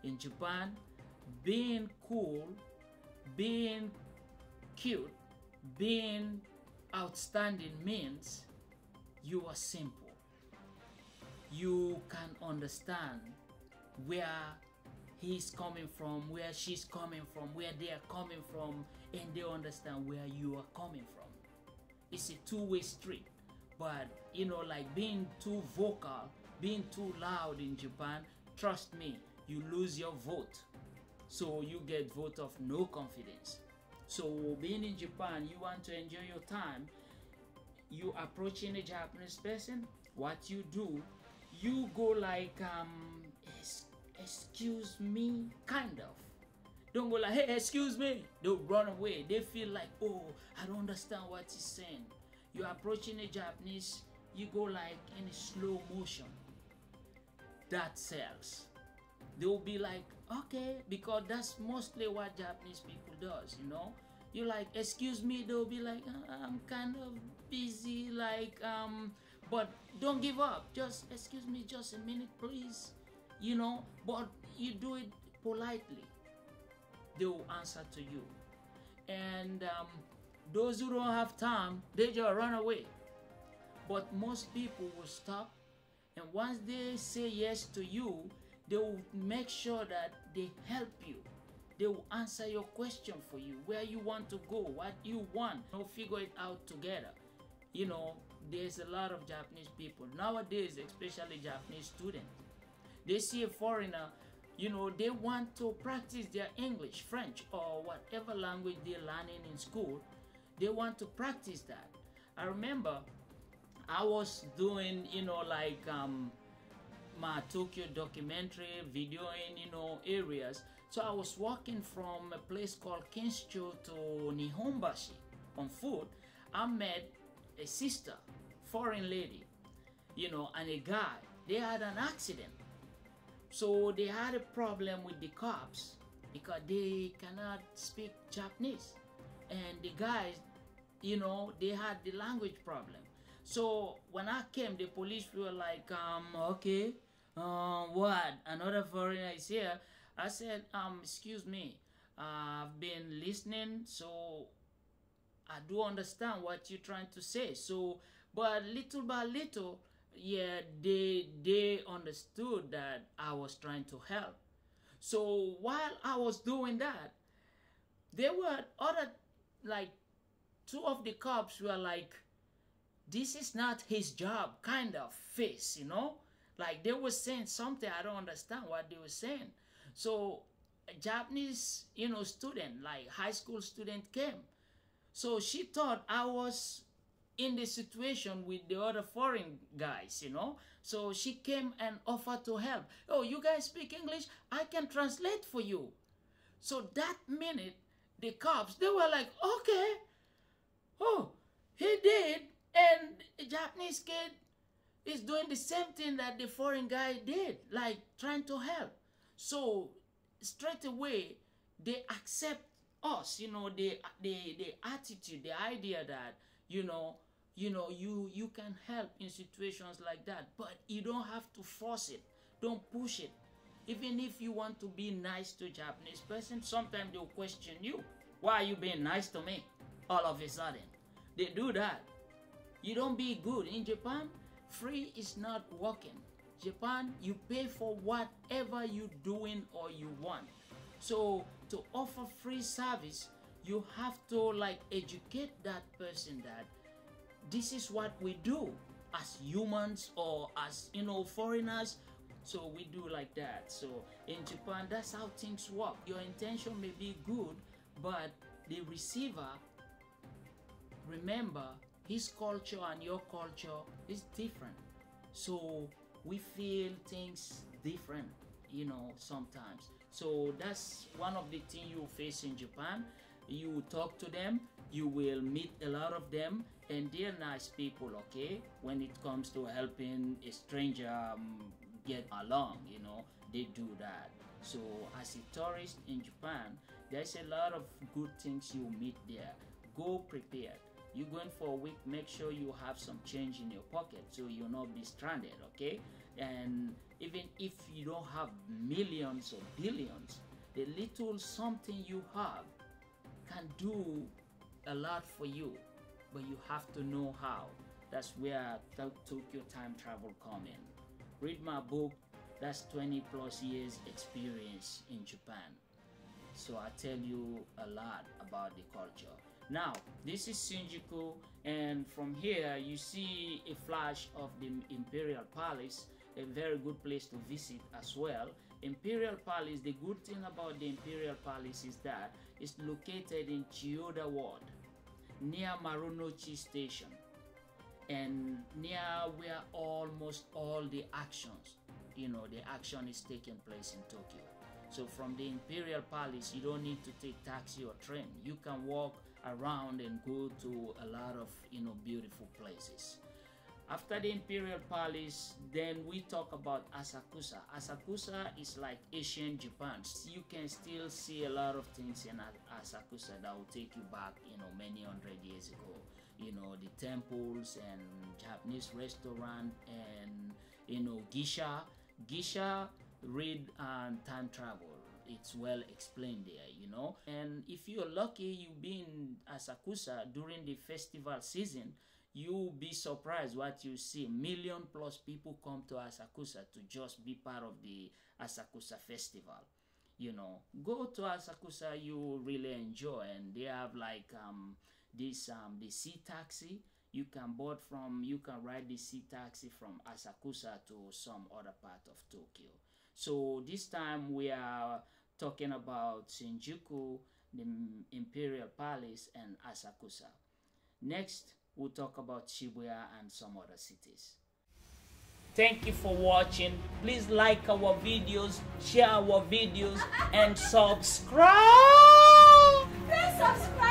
In Japan, being cool, being cute, being outstanding means you are simple. You can understand where he's coming from, where she's coming from, where they are coming from, and they understand where you are coming from. It's a two-way street. But you know, like being too vocal, being too loud in Japan, trust me, you lose your vote. So you get vote of no confidence. So being in Japan, you want to enjoy your time, you approaching a Japanese person, what you do, you go like excuse me, kind of. Don't go like, hey, excuse me. They'll run away. They feel like, oh, I don't understand what he's saying. You're approaching a Japanese, you go like in a slow motion. That sells. They'll be like, okay, because that's mostly what Japanese people does, you know. You like, excuse me, they'll be like, I'm kind of busy, like, but don't give up. Just, excuse me, just a minute, please. You know, but you do it politely. They will answer to you. And those who don't have time, they just run away. But most people will stop, and once they say yes to you, they will make sure that they help you. They will answer your question for you, where you want to go, what you want. They'll figure it out together. You know, there's a lot of Japanese people nowadays, especially Japanese students. They see a foreigner, you know, they want to practice their English, French, or whatever language they're learning in school. They want to practice that. I remember I was doing, you know, like my Tokyo documentary, videoing, you know, areas. So I was walking from a place called Kinshicho to Nihonbashi on foot. I met a sister, foreign lady, you know, and a guy. They had an accident. So they had a problem with the cops because they cannot speak Japanese. And the guys, you know, they had the language problem. So when I came, the police were like, okay, what? Another foreigner is here. I said, excuse me, I've been listening, so I do understand what you're trying to say. So, but little by little, yeah, they understood that I was trying to help. So while I was doing that, there were other, like, two of the cops were like, this is not his job, kind of face, you know? Like they were saying something, I don't understand what they were saying. So a Japanese, you know, student, like high school student came. So she thought I was in the situation with the other foreign guys, you know. So she came and offered to help. Oh, you guys speak English? I can translate for you. So that minute, the cops, they were like, okay. Oh, he did. And a Japanese kid is doing the same thing that the foreign guy did, like trying to help. So straight away, they accept us, you know, the attitude, the idea that, you can help in situations like that, but you don't have to force it. Don't push it. Even if you want to be nice to a Japanese person, sometimes they'll question you. Why are you being nice to me all of a sudden? They do that. You don't be good. In Japan, free is not working. Japan, you pay for whatever you're doing or you want. So to offer free service, you have to like educate that person that this is what we do as humans or as, you know, foreigners. So we do like that. So in Japan, that's how things work. Your intention may be good, but the receiver, remember, his culture and your culture is different. So we feel things different, you know, sometimes. So that's one of the things you face in Japan. You talk to them, you will meet a lot of them, and they're nice people, okay? When it comes to helping a stranger get along, you know, they do that. So as a tourist in Japan, there's a lot of good things you meet there. Go prepared. You're going for a week, make sure you have some change in your pocket so you'll not be stranded, okay? And Even if you don't have millions or billions, the little something you have can do a lot for you, but you have to know how. That's where Tokyo Time Travel come in. Read my book. That's 20 plus years experience in Japan. So I tell you a lot about the culture. Now, this is Shinjuku, and from here you see a flash of the Imperial Palace, a very good place to visit as well. Imperial Palace, the good thing about the Imperial Palace is that it's located in Chiyoda Ward, near Marunouchi Station, and near where almost all the actions, the action is taking place in Tokyo. So from the Imperial Palace, you don't need to take taxi or train. You can walk around and go to a lot of beautiful places. After the Imperial Palace, then we talk about Asakusa. Asakusa is like Asian Japan. You can still see a lot of things in Asakusa that will take you back, many hundred years ago. The temples and Japanese restaurant and Gisha. Gisha, read time travel. It's well explained there, And if you're lucky, you've been Asakusa during the festival season, you'll be surprised what you see. Million plus people come to Asakusa to just be part of the Asakusa festival. Go to Asakusa, you really enjoy, and they have like the sea taxi. You can ride the sea taxi from Asakusa to some other part of Tokyo. So this time we are talking about Shinjuku, the Imperial Palace, and Asakusa. Next, we'll talk about Shibuya and some other cities. Thank you for watching. Please like our videos, share our videos, and subscribe. Please subscribe.